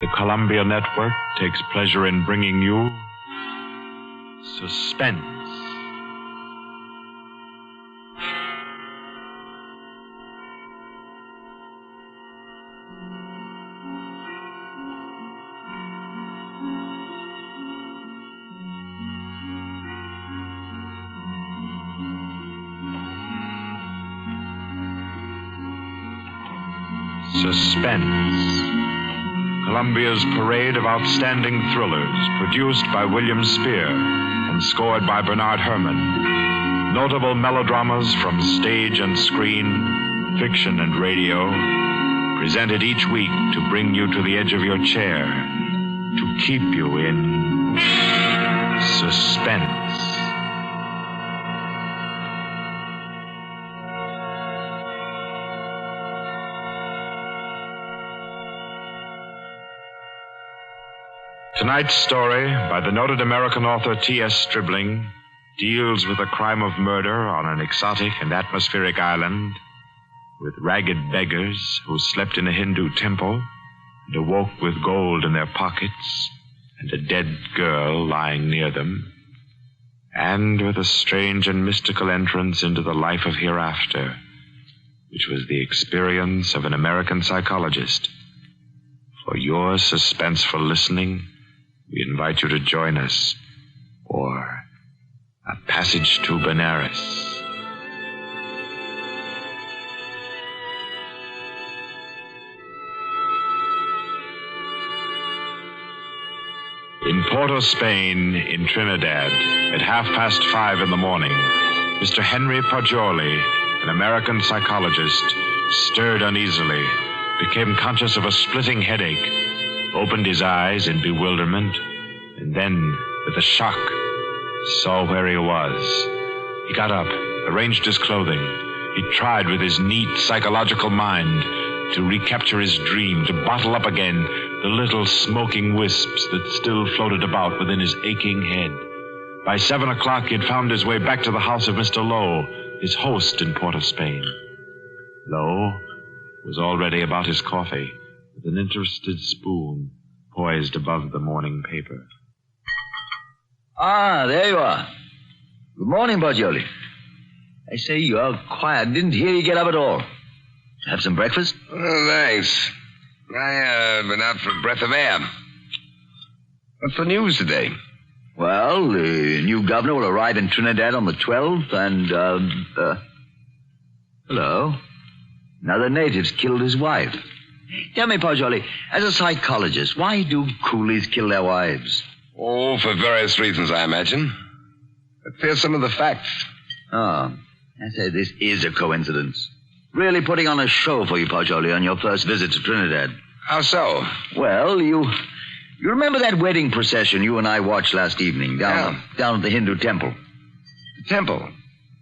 The Columbia Network takes pleasure in bringing you Suspense. Suspense. Columbia's parade of outstanding thrillers, produced by William Spear and scored by Bernard Herrmann. Notable melodramas from stage and screen, fiction and radio, presented each week to bring you to the edge of your chair, to keep you in suspense. Tonight's story, by the noted American author T.S. Stribling, deals with a crime of murder on an exotic and atmospheric island, with ragged beggars who slept in a Hindu temple and awoke with gold in their pockets and a dead girl lying near them, and with a strange and mystical entrance into the life of hereafter, which was the experience of an American psychologist. For your suspenseful listening, we invite you to join us for A Passage to Benares. In Porto, Spain, in Trinidad, at 5:30 in the morning, Mr. Henry Poggioli, an American psychologist, stirred uneasily, became conscious of a splitting headache, opened his eyes in bewilderment, and then, with a shock, saw where he was. He got up, arranged his clothing. He tried with his neat psychological mind to recapture his dream, to bottle up again the little smoking wisps that still floated about within his aching head. By 7 o'clock, he had found his way back to the house of Mr. Lowe, his host in Port of Spain. Lowe was already about his coffee, with an interested spoon poised above the morning paper. Ah, there you are. Good morning, Poggioli. I say, you are quiet. Didn't hear you get up at all. Have some breakfast? Oh, thanks. I've been out for a breath of air. What's the news today? Well, the new governor will arrive in Trinidad on the 12th, and, hello. Another native's killed his wife. Tell me, Poggioli, as a psychologist, why do coolies kill their wives? Oh, for various reasons, I imagine. But here's some of the facts. Oh, I say this is a coincidence. Really putting on a show for you, Poggioli, on your first visit to Trinidad. How so? Well, you remember that wedding procession you and I watched last evening down at the Hindu temple? The temple?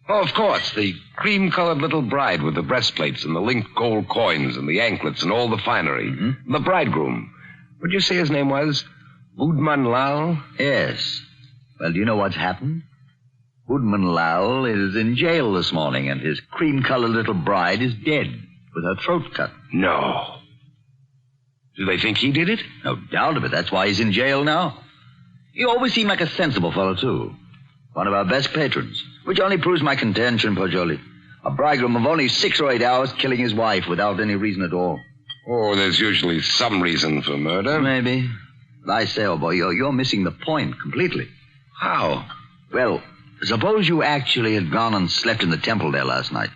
Oh, of course. The cream-colored little bride with the breastplates and the linked gold coins and the anklets and all the finery. Mm-hmm. The bridegroom. What'd you say his name was? Budman Lal? Yes. Well, do you know what's happened? Budman Lal is in jail this morning, and his cream-colored little bride is dead, with her throat cut. No. Do they think he did it? No doubt of it. That's why he's in jail now. He always seemed like a sensible fellow, too. One of our best patrons, which only proves my contention, Poggioli. A bridegroom of only 6 or 8 hours killing his wife without any reason at all. Oh, there's usually some reason for murder. Maybe. But I say, old boy, you're missing the point completely. How? Well, suppose you actually had gone and slept in the temple there last night.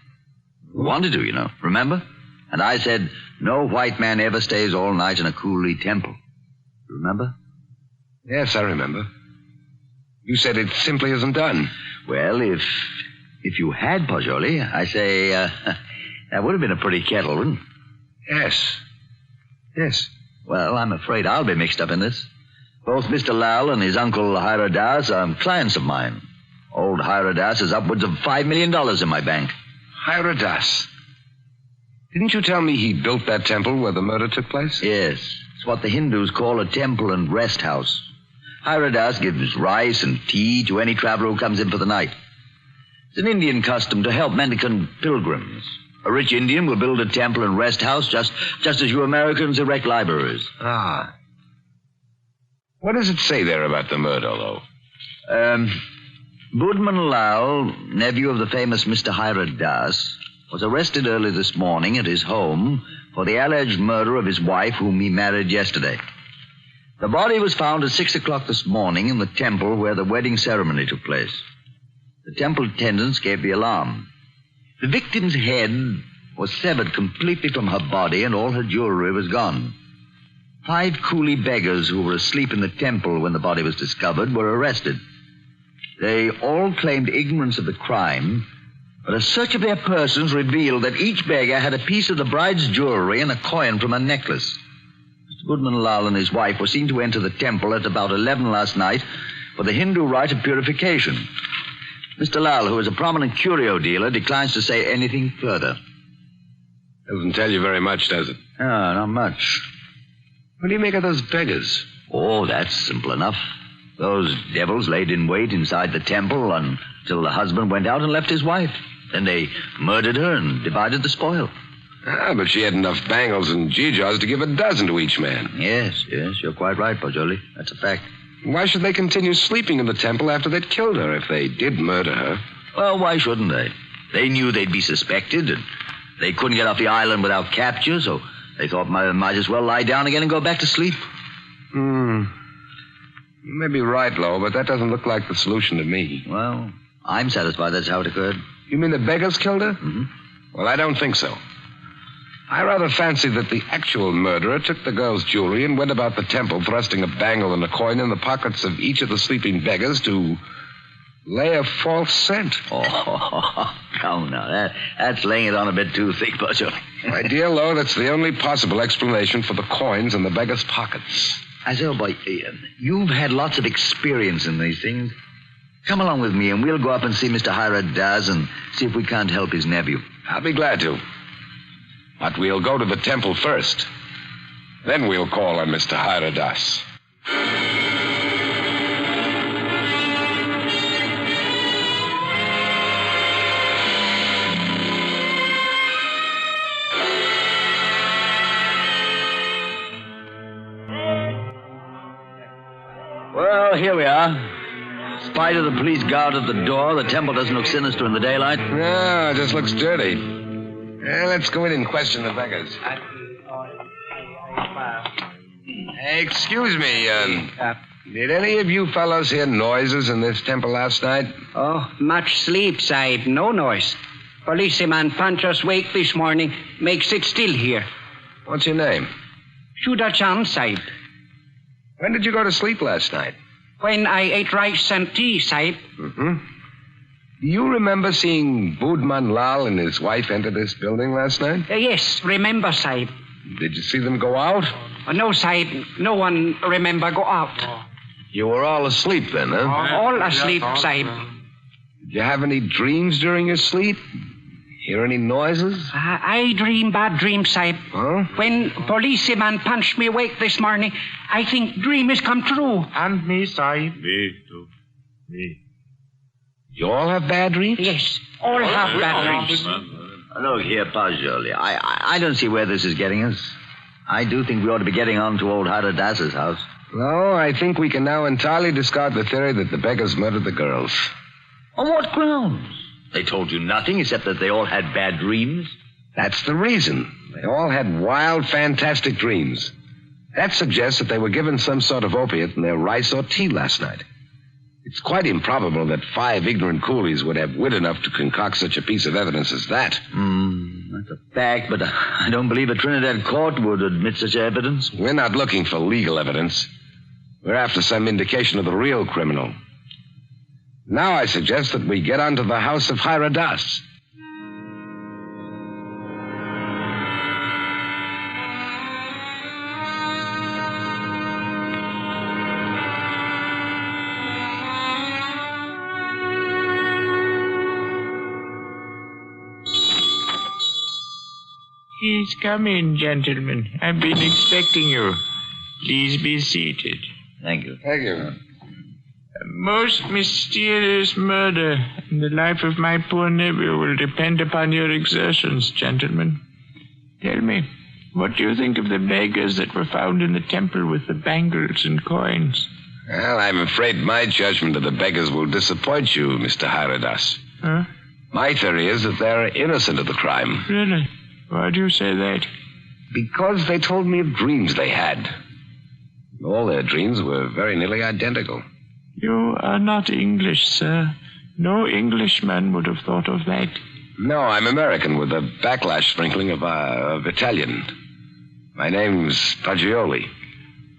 You wanted to, you know, remember? And I said, no white man ever stays all night in a coolie temple. Remember? Yes, I remember. You said it simply isn't done. Well, if you had, Poggioli, I say, that would have been a pretty kettle, wouldn't it? Yes. Well, I'm afraid I'll be mixed up in this. Both Mr. Lal and his uncle Hiradas are clients of mine. Old Hiradas has upwards of $5 million in my bank. Hiradas? Didn't you tell me he built that temple where the murder took place? Yes. It's what the Hindus call a temple and rest house. Hiradas gives rice and tea to any traveler who comes in for the night. It's an Indian custom to help mendicant pilgrims. A rich Indian will build a temple and rest house just as you Americans erect libraries. Ah. What does it say there about the murder, though? Budman Lal, nephew of the famous Mr. Hira Das, was arrested early this morning at his home for the alleged murder of his wife, whom he married yesterday. The body was found at 6 o'clock this morning in the temple where the wedding ceremony took place. The temple attendants gave the alarm. The victim's head was severed completely from her body, and all her jewelry was gone. 5 coolie beggars who were asleep in the temple when the body was discovered were arrested. They all claimed ignorance of the crime, but a search of their persons revealed that each beggar had a piece of the bride's jewelry and a coin from her necklace. Mr. Goodman Lal and his wife were seen to enter the temple at about 11 last night for the Hindu rite of purification. Mr. Lal, who is a prominent curio dealer, declines to say anything further. Doesn't tell you very much, does it? No, not much. What do you make of those beggars? Oh, that's simple enough. Those devils laid in wait inside the temple until the husband went out and left his wife. Then they murdered her and divided the spoil. But she had enough bangles and geegaws to give a dozen to each man. Yes, you're quite right, Pajoli. That's a fact. Why should they continue sleeping in the temple after they'd killed her if they did murder her? Well, why shouldn't they? They knew they'd be suspected, and they couldn't get off the island without capture, so they thought might as well lie down again and go back to sleep. You may be right, Lo, but that doesn't look like the solution to me. Well, I'm satisfied that's how it occurred. You mean the beggars killed her? Mm-hmm. Well, I don't think so. I rather fancy that the actual murderer took the girl's jewelry and went about the temple thrusting a bangle and a coin in the pockets of each of the sleeping beggars to lay a false scent. Oh, no, that's laying it on a bit too thick, Pajoli. My dear Lo, that's the only possible explanation for the coins in the beggars' pockets. I say, oh, boy, you've had lots of experience in these things. Come along with me, and we'll go up and see Mr. Hira Das and see if we can't help his nephew. I'll be glad to. But we'll go to the temple first. Then we'll call on Mr. Hira Das. Well, here we are. In spite of the police guard at the door, the temple doesn't look sinister in the daylight. No, it just looks dirty. Let's go in and question the beggars. Excuse me, did any of you fellows hear noises in this temple last night? Oh, much sleep, Sahib. No noise. Policeman punch us wake this morning. Make sit still here. What's your name? Shuda Chand, Sahib. When did you go to sleep last night? When I ate rice and tea, Sahib. Mm-hmm. Do you remember seeing Budman Lal and his wife enter this building last night? Yes, remember, Sahib. Did you see them go out? No, Sahib. No one remember go out. You were all asleep then, huh? All asleep, Sahib. Did you have any dreams during your sleep? Hear any noises? I dream bad dreams, Sahib. Huh? When policeman punched me awake this morning, I think dream has come true. And me, Sahib. Me too. Me. You all have bad dreams? Yes, all have bad dreams. Look here, Pajoli. I don't see where this is getting us. I do think we ought to be getting on to old Hira Das's house. No, I think we can now entirely discard the theory that the beggars murdered the girls. On what grounds? They told you nothing except that they all had bad dreams. That's the reason. They all had wild, fantastic dreams. That suggests that they were given some sort of opiate in their rice or tea last night. It's quite improbable that 5 ignorant coolies would have wit enough to concoct such a piece of evidence as that. That's a fact, but I don't believe a Trinidad court would admit such evidence. We're not looking for legal evidence. We're after some indication of the real criminal. Now I suggest that we get onto the house of Hira Das. Please come in, gentlemen. I've been expecting you. Please be seated. Thank you. Thank you. A most mysterious murder, and the life of my poor nephew will depend upon your exertions, gentlemen. Tell me, What do you think of the beggars that were found in the temple with the bangles and coins? Well, I'm afraid my judgment of the beggars will disappoint you, Mr. Haradas. Huh? My theory is that they're innocent of the crime. Really? Why do you say that? Because they told me of dreams they had. All their dreams were very nearly identical. You are not English, sir. No Englishman would have thought of that. No, I'm American with a backlash sprinkling of Italian. My name's Paggioli.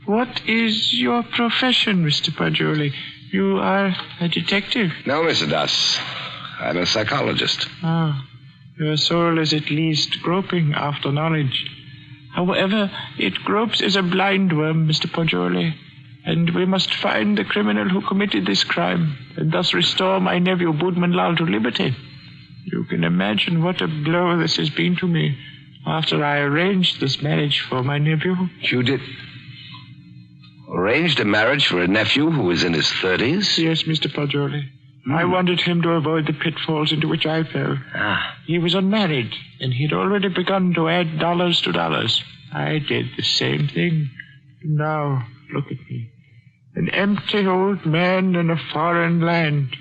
What is your profession, Mr. Paggioli? You are a detective? No, Mr. Das. I'm a psychologist. Ah, your soul is at least groping after knowledge. However, it gropes as a blind worm, Mr. Paggioli, and we must find the criminal who committed this crime, and thus restore my nephew Budman Lal to liberty. You can imagine what a blow this has been to me after I arranged this marriage for my nephew. You did? Arranged a marriage for a nephew who was in his 30s? Yes, Mr. Paggioli. I wanted him to avoid the pitfalls into which I fell. He was unmarried, and he'd already begun to add dollars to dollars. I did the same thing. Now, look at me. An empty old man in a foreign land.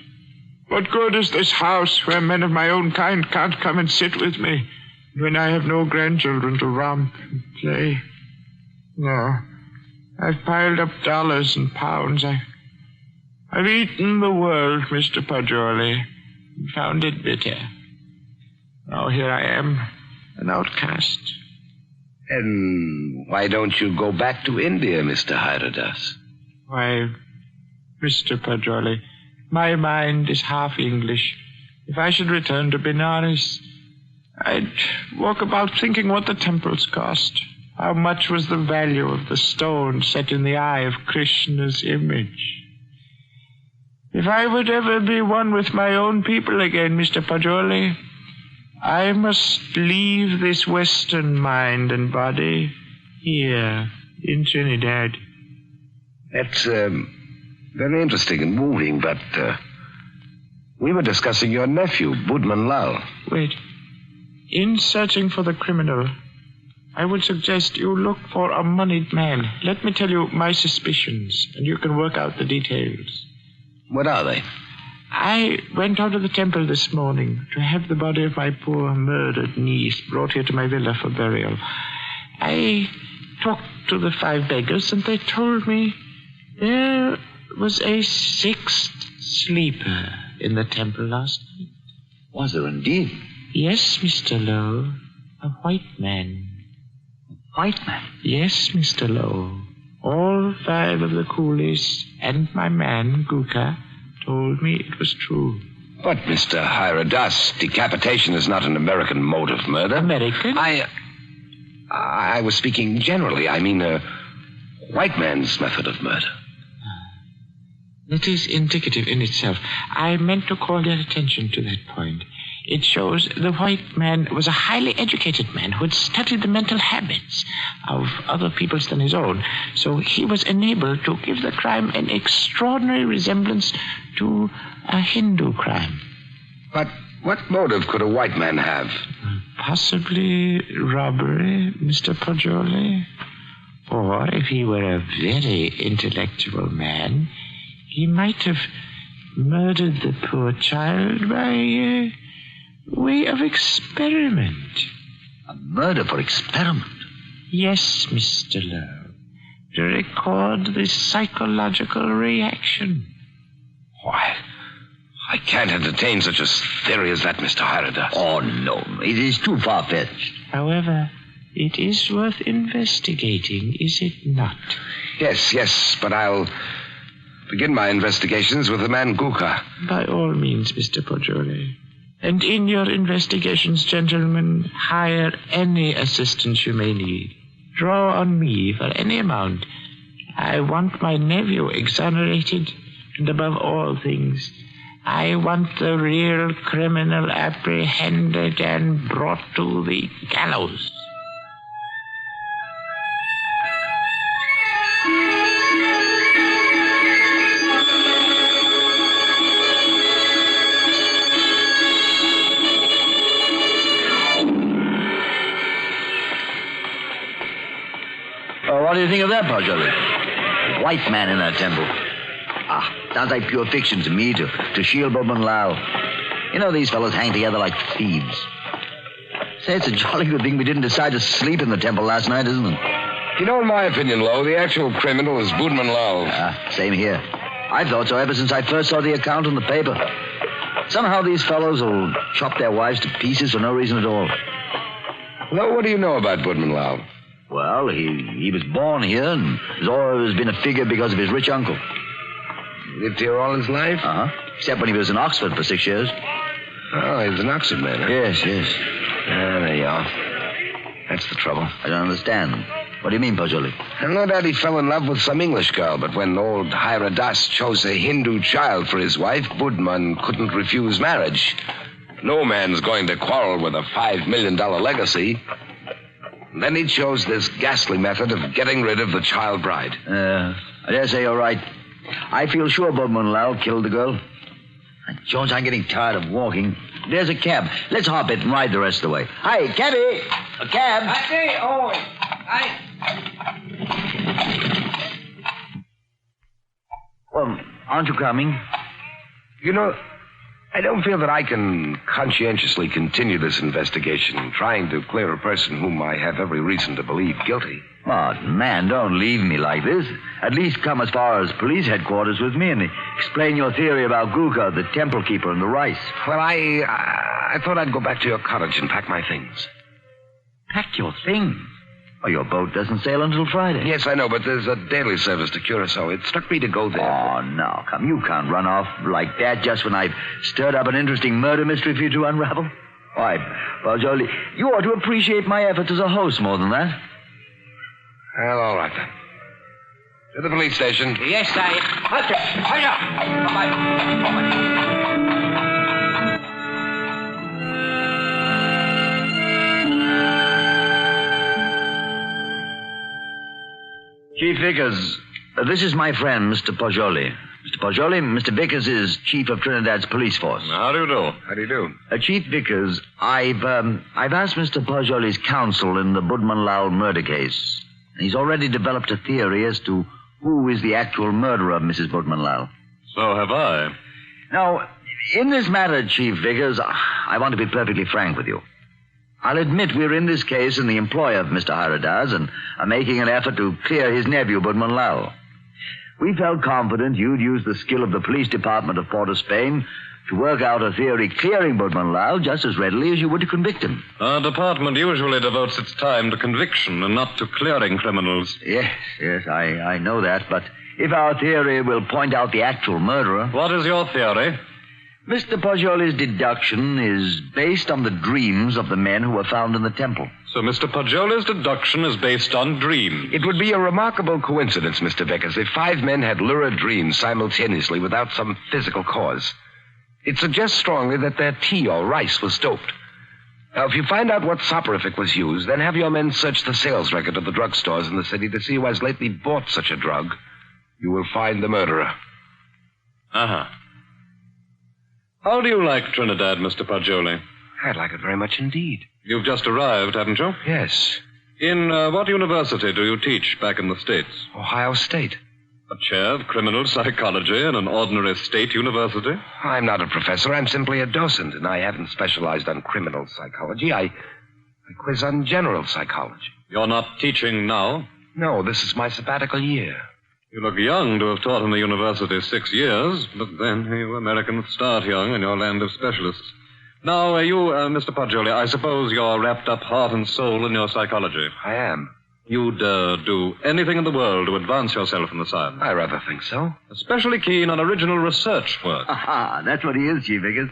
What good is this house where men of my own kind can't come and sit with me, when I have no grandchildren to romp and play? No. I've piled up dollars and pounds. I've eaten the world, Mr. Paggioli, and found it bitter. Now here I am, an outcast. And why don't you go back to India, Mr. Haradas? Why, Mr. Paggioli, my mind is half English. If I should return to Benares, I'd walk about thinking what the temples cost. How much was the value of the stone set in the eye of Krishna's image? If I would ever be one with my own people again, Mr. Paggioli, I must leave this Western mind and body here in Trinidad. That's very interesting and moving, but we were discussing your nephew, Budman Lal. Wait. In searching for the criminal, I would suggest you look for a moneyed man. Let me tell you my suspicions, and you can work out the details. What are they? I went out of the temple this morning to have the body of my poor murdered niece brought here to my villa for burial. I talked to the 5 beggars, and they told me there was a 6th sleeper in the temple last night. Was there indeed? Yes, Mr. Lowe. A white man. White man? Yes, Mr. Lowe. All 5 of the coolies and my man, Guka, told me it was true. But, Mr. Haradas, decapitation is not an American mode of murder. American? I was speaking generally. I mean, a white man's method of murder. It is indicative in itself. I meant to call your attention to that point. It shows the white man was a highly educated man who had studied the mental habits of other peoples than his own. So he was enabled to give the crime an extraordinary resemblance to a Hindu crime. But what motive could a white man have? Possibly robbery, Mr. Paggioli. Or if he were a very intellectual man, he might have murdered the poor child by way of experiment. A murder for experiment? Yes, Mr. Lowe. To record the psychological reaction. Why, I can't entertain such a theory as that, Mr. Haradas. Oh, no. It is too far-fetched. However, it is worth investigating, is it not? Yes, but I'll begin my investigations with the man Guka. By all means, Mr. Paggioli. And in your investigations, gentlemen, hire any assistance you may need. Draw on me for any amount. I want my nephew exonerated, and above all things, I want the real criminal apprehended and brought to the gallows. do you think of that, Pajoli? White man in that temple. Sounds like pure fiction to me, to shield Budman Lau. You know, these fellows hang together like thieves. Say, it's a jolly good thing we didn't decide to sleep in the temple last night, isn't it? You know, in my opinion, Lo, the actual criminal is Budman Lau. Same here. I thought so ever since I first saw the account in the paper. Somehow these fellows will chop their wives to pieces for no reason at all. Lo, what do you know about Budman Lau? Well, he was born here and has always been a figure because of his rich uncle. Lived here all his life? Except when he was in Oxford for 6 years. Oh, he was an Oxford man, huh? Yes. There you are. That's the trouble. I don't understand. What do you mean, Pajoli? And no doubt he fell in love with some English girl, but when old Hiradas chose a Hindu child for his wife, Budman couldn't refuse marriage. No man's going to quarrel with a $5 million legacy. And then he chose this ghastly method of getting rid of the child bride. I dare say you're right. I feel sure Budman Lau killed the girl. Jones, I'm getting tired of walking. There's a cab. Let's hop it and ride the rest of the way. Hi, cabby! A cab! Well, aren't you coming? You know, I don't feel that I can conscientiously continue this investigation, trying to clear a person whom I have every reason to believe guilty. Oh, man, don't leave me like this. At least come as far as police headquarters with me and explain your theory about Guga, the temple keeper, and the rice. Well, I thought I'd go back to your cottage and pack my things. Pack your things? Oh, your boat doesn't sail until Friday. Yes, I know, but there's a daily service to Curacao. It struck me to go there. Oh, no, come. You can't run off like that just when I've stirred up an interesting murder mystery for you to unravel. All right, well, Jolie, you ought to appreciate my efforts as a host more than that. Well, all right, then. To the police station. Yes, Sahib. Bye-bye. Chief Vickers, this is my friend, Mr. Pajoli. Mr. Pajoli, Mr. Vickers is chief of Trinidad's police force. How do you do? How do you do? Chief Vickers, I've asked Mr. Pajoli's counsel in the Budman Lau murder case. He's already developed a theory as to who is the actual murderer of Mrs. Budman Lau. So have I. Now, in this matter, Chief Vickers, I want to be perfectly frank with you. I'll admit we're in this case in the employ of Mr. Haradas and are making an effort to clear his nephew, Budman Lau. We felt confident you'd use the skill of the police department of Port of Spain to work out a theory clearing Budman Lau just as readily as you would to convict him. Our department usually devotes its time to conviction and not to clearing criminals. Yes, I know that, but if our theory will point out the actual murderer... What is your theory? Mr. Pajoli's deduction is based on the dreams of the men who were found in the temple. So Mr. Pajoli's deduction is based on dreams. It would be a remarkable coincidence, Mr. Vickers, if 5 men had lurid dreams simultaneously without some physical cause. It suggests strongly that their tea or rice was doped. Now, if you find out what soporific was used, then have your men search the sales record of the drugstores in the city to see who has lately bought such a drug. You will find the murderer. Uh-huh. How do you like Trinidad, Mr. Pajoli? I'd like it very much indeed. You've just arrived, haven't you? Yes. In what university do you teach back in the States? Ohio State. A chair of criminal psychology in an ordinary state university? I'm not a professor. I'm simply a docent, and I haven't specialized on criminal psychology. I quiz on general psychology. You're not teaching now? No, this is my sabbatical year. You look young to have taught in the university 6 years, but then you Americans start young in your land of specialists. Now, Mr. Pajoli, I suppose you're wrapped up heart and soul in your psychology. I am. You'd do anything in the world to advance yourself in the science. I rather think so. Especially keen on original research work. Aha, that's what he is, Chief Vickers.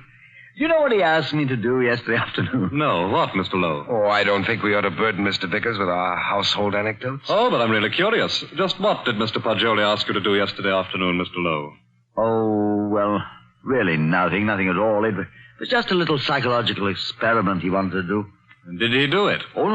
You know what he asked me to do yesterday afternoon? No, what, Mr. Lowe? Oh, I don't think we ought to burden Mr. Vickers with our household anecdotes. Oh, but I'm really curious. Just what did Mr. Pajoli ask you to do yesterday afternoon, Mr. Lowe? Oh, well, really nothing at all. It was just a little psychological experiment he wanted to do. And did he do it? Oh,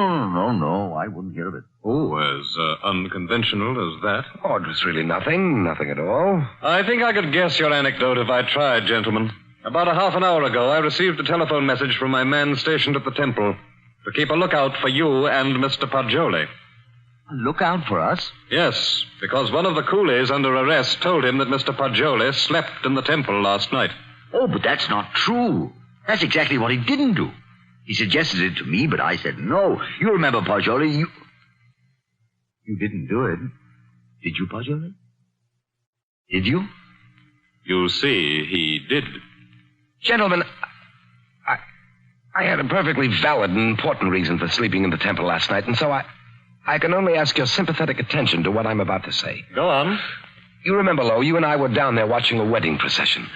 no, I wouldn't hear of it. Oh, as unconventional as that? Oh, it was really nothing at all. I think I could guess your anecdote if I tried, gentlemen. About a half an hour ago, I received a telephone message from my man stationed at the temple to keep a lookout for you and Mr. Pajoli. Look out for us. Yes, because one of the coolies under arrest told him that Mr. Poggioli slept in the temple last night. Oh, but that's not true. That's exactly what he didn't do. He suggested it to me, but I said no. You remember, Poggioli, You didn't do it. Did you, Poggioli? Did you? You see, he did. Gentlemen, I had a perfectly valid and important reason for sleeping in the temple last night, and so I can only ask your sympathetic attention to what I'm about to say. Go on. You remember, Lo, you and I were down there watching a wedding procession.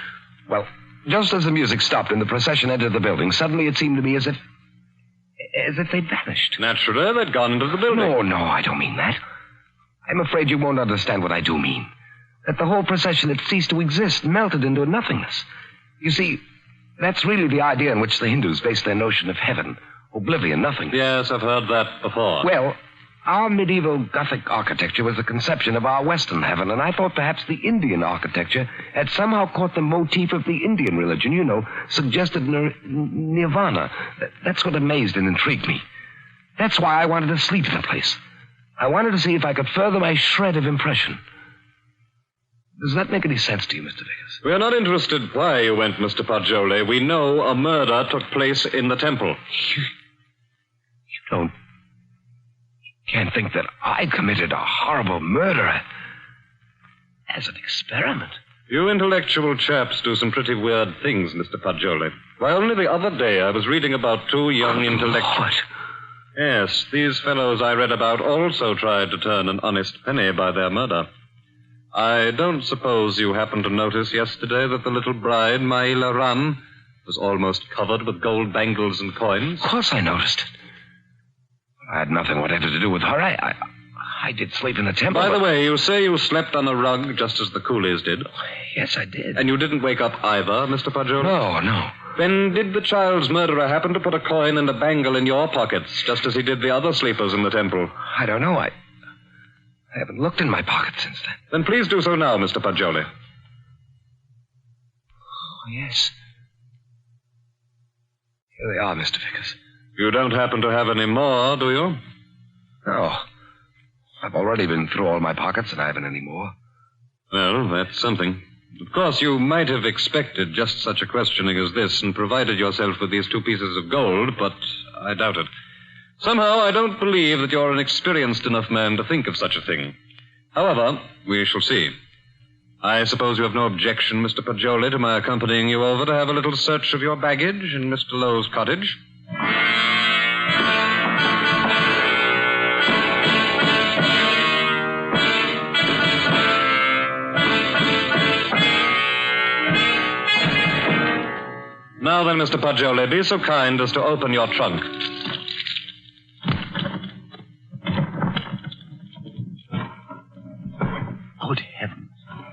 Well, just as the music stopped and the procession entered the building, suddenly it seemed to me as if they'd vanished. Naturally, they'd gone into the building. No, I don't mean that. I'm afraid you won't understand what I do mean. That the whole procession had ceased to exist, melted into nothingness. You see, that's really the idea in which the Hindus base their notion of heaven. Oblivion, nothingness. Yes, I've heard that before. Well, our medieval Gothic architecture was the conception of our Western heaven, and I thought perhaps the Indian architecture had somehow caught the motif of the Indian religion, suggested nirvana. That's what amazed and intrigued me. That's why I wanted to sleep in the place. I wanted to see if I could further my shred of impression. Does that make any sense to you, Mr. Vickers? We're not interested why you went, Mr. Poggioli. We know a murder took place in the temple. You can't think that I committed a horrible murder as an experiment. You intellectual chaps do some pretty weird things, Mr. Poggioli. Why, only the other day I was reading about two young intellectuals. What? Yes, these fellows I read about also tried to turn an honest penny by their murder. I don't suppose you happened to notice yesterday that the little bride, Maila Ran, was almost covered with gold bangles and coins? Of course I noticed it. I had nothing whatever to do with her. I did sleep in the temple. By the way, you say you slept on a rug just as the coolies did. Yes, I did. And you didn't wake up either, Mr. Poggioli? No. Then did the child's murderer happen to put a coin and a bangle in your pockets, just as he did the other sleepers in the temple? I don't know. I haven't looked in my pocket since then. Then please do so now, Mr. Poggioli. Oh, yes. Here they are, Mr. Vickers. You don't happen to have any more, do you? No. I've already been through all my pockets, and I haven't any more. Well, that's something. Of course, you might have expected just such a questioning as this and provided yourself with these 2 pieces of gold, but I doubt it. Somehow, I don't believe that you're an experienced enough man to think of such a thing. However, we shall see. I suppose you have no objection, Mr. Poggioli, to my accompanying you over to have a little search of your baggage in Mr. Lowe's cottage? Now then, Mr. Poggioli, be so kind as to open your trunk. Good heavens.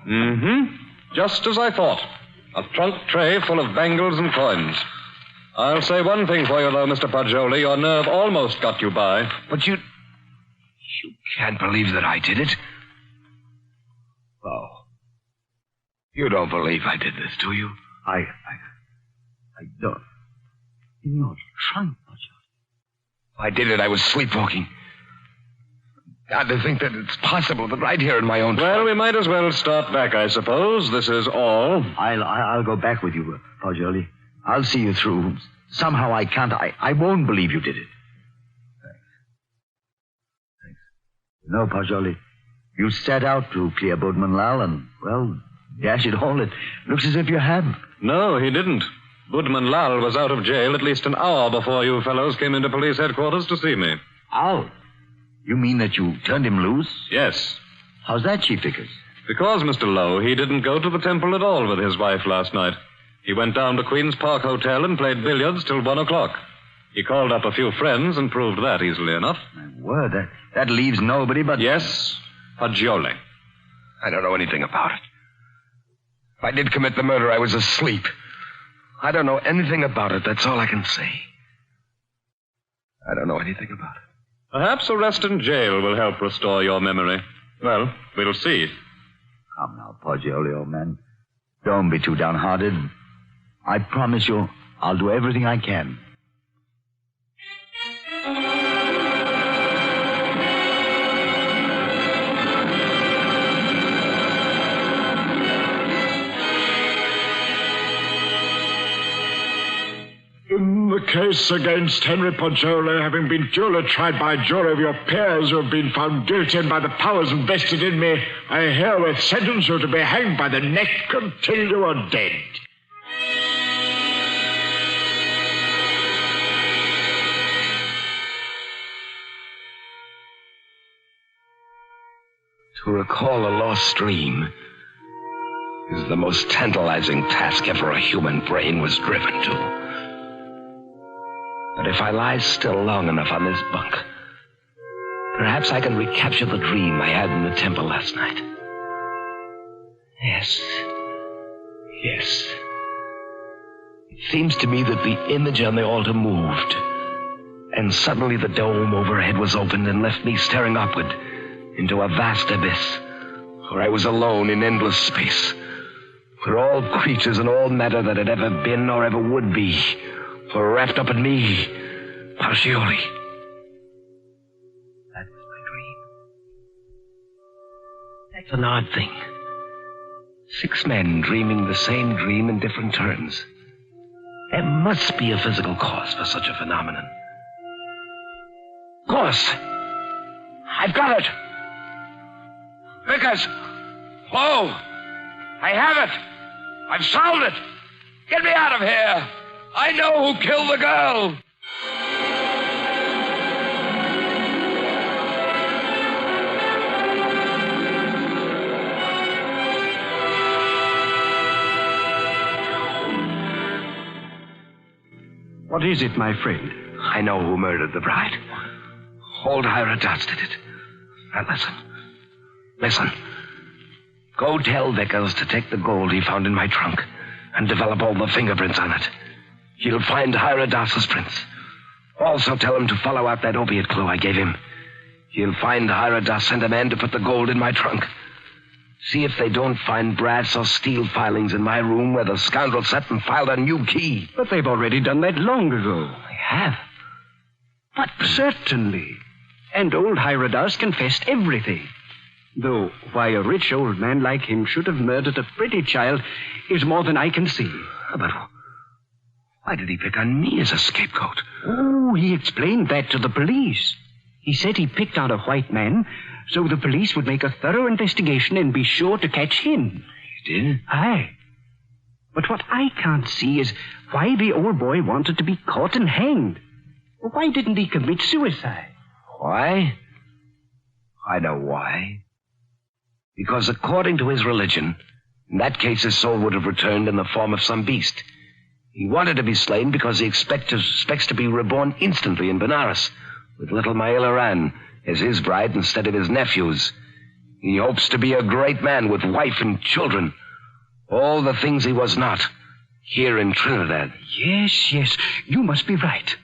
Mm-hmm. Just as I thought. A trunk tray full of bangles and coins. I'll say one thing for you, though, Mr. Poggioli. Your nerve almost got you by. But you can't believe that I did it? Oh. You don't believe I did this, do you? I don't. In your trunk, Poggioli. I did it. I was sleepwalking. God, to think that it's possible that right here in my own... Well, we might as well start back, I suppose. This is all. I'll go back with you, Poggioli. I'll see you through. Somehow I can't. I won't believe you did it. Thanks. No, Poggioli. You set out to clear Budman Lal, and, well, dash it all, it looks as if you hadn't. No, he didn't. Budman Lal was out of jail at least an hour before you fellows came into police headquarters to see me. Out? You mean that you turned him loose? Yes. How's that, Chief Vickers? Because, Mr. Lowe, he didn't go to the temple at all with his wife last night. He went down to Queen's Park Hotel and played billiards till 1 o'clock. He called up a few friends and proved that easily enough. My word, that leaves nobody but... Yes, Poggioli. I don't know anything about it. If I did commit the murder, I was asleep. I don't know anything about it. That's all I can say. I don't know anything about it. Perhaps arrest in jail will help restore your memory. Well, we'll see. Come now, Poggioli, old man. Don't be too downhearted. I promise you, I'll do everything I can. The case against Henry Poggioli having been duly tried by a jury of your peers who have been found guilty and by the powers invested in me, I herewith sentence you to be hanged by the neck until you are dead. To recall a lost dream is the most tantalizing task ever a human brain was driven to. But if I lie still long enough on this bunk, perhaps I can recapture the dream I had in the temple last night. Yes. It seems to me that the image on the altar moved, and suddenly the dome overhead was opened and left me staring upward into a vast abyss, where I was alone in endless space, where all creatures and all matter that had ever been or ever would be were wrapped up in me, Poggioli. That was my dream. That's an odd thing. 6 men dreaming the same dream in different turns. There must be a physical cause for such a phenomenon. Of course. I've got it. Vickers! Hello! I have it! I've solved it! Get me out of here! I know who killed the girl! What is it, my friend? I know who murdered the bride. Old Hyrodas did it. Now listen. Go tell Vickers to take the gold he found in my trunk and develop all the fingerprints on it. He'll find Hyrodas's prints. Also tell him to follow out that opiate clue I gave him. He'll find Hyrodas sent a man to put the gold in my trunk. See if they don't find brass or steel filings in my room where the scoundrel sat and filed a new key. But they've already done that long ago. They have? But Certainly. And old Hyrodas confessed everything. Though why a rich old man like him should have murdered a pretty child is more than I can see. But why did he pick on me as a scapegoat? Oh, he explained that to the police. He said he picked out a white man so the police would make a thorough investigation and be sure to catch him. He did? Aye. But what I can't see is why the old boy wanted to be caught and hanged. Why didn't he commit suicide? Why? I know why. Because according to his religion, in that case his soul would have returned in the form of some beast. He wanted to be slain because he expects to be reborn instantly in Benares, with little Maila Ran as his bride instead of his nephew's. He hopes to be a great man with wife and children. All the things he was not, here in Trinidad. Yes, you must be right.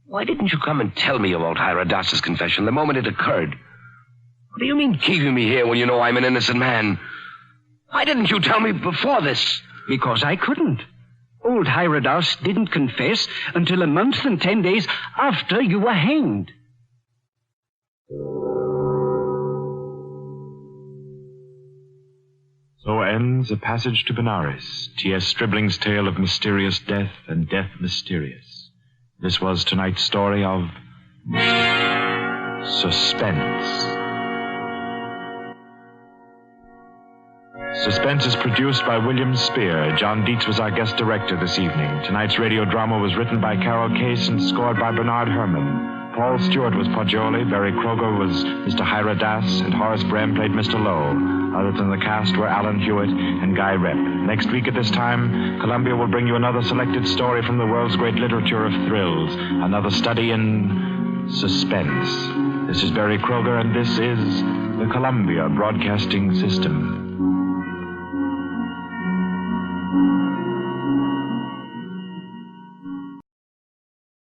Why didn't you come and tell me about Hyrodas's confession the moment it occurred? What do you mean keeping me here when you know I'm an innocent man? Why didn't you tell me before this? Because I couldn't. Old Hyrodas didn't confess until a month and 10 days after you were hanged. So ends A Passage to Benares, T.S. Stribling's tale of mysterious death and death mysterious. This was tonight's story of Suspense. Suspense is produced by William Spear. John Dietz was our guest director this evening. Tonight's radio drama was written by Carol Case and scored by Bernard Herrmann. Paul Stewart was Poggioli, Barry Kroger was Mr. Hyrodas, and Horace Brem played Mr. Lowe. Others in the cast were Alan Hewitt and Guy Rep. Next week at this time, Columbia will bring you another selected story from the world's great literature of thrills, another study in suspense. This is Barry Kroger, and this is the Columbia Broadcasting System.